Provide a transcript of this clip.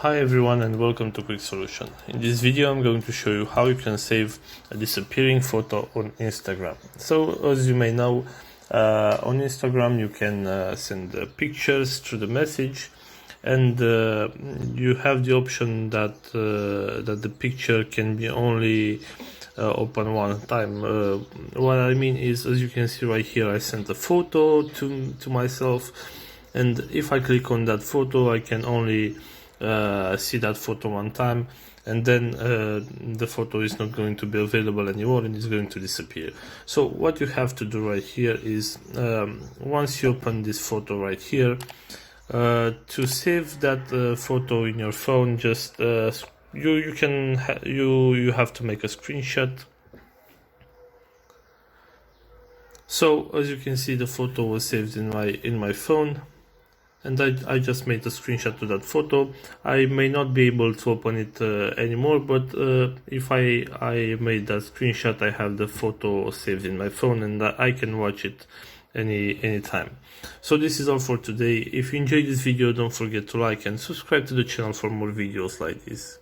Hi everyone and welcome to Quick Solution. In this video I'm going to show you how you can save a disappearing photo on Instagram. So as you may know, on Instagram you can send pictures through the message, and you have the option that the picture can be only open one time. What I mean is, as you can see right here, I sent a photo to myself, and if I click on that photo I can only see that photo one time, and then the photo is not going to be available anymore and it's going to disappear. So what you have to do right here is, once you open this photo right here, to save that photo in your phone, just you have to make a screenshot. So as you can see, the photo was saved in my phone, and I just made a screenshot to that photo. I may not be able to open it anymore, but if I made that screenshot, I have the photo saved in my phone and I can watch it anytime. So this is all for today. If you enjoyed this video, don't forget to like and subscribe to the channel for more videos like this.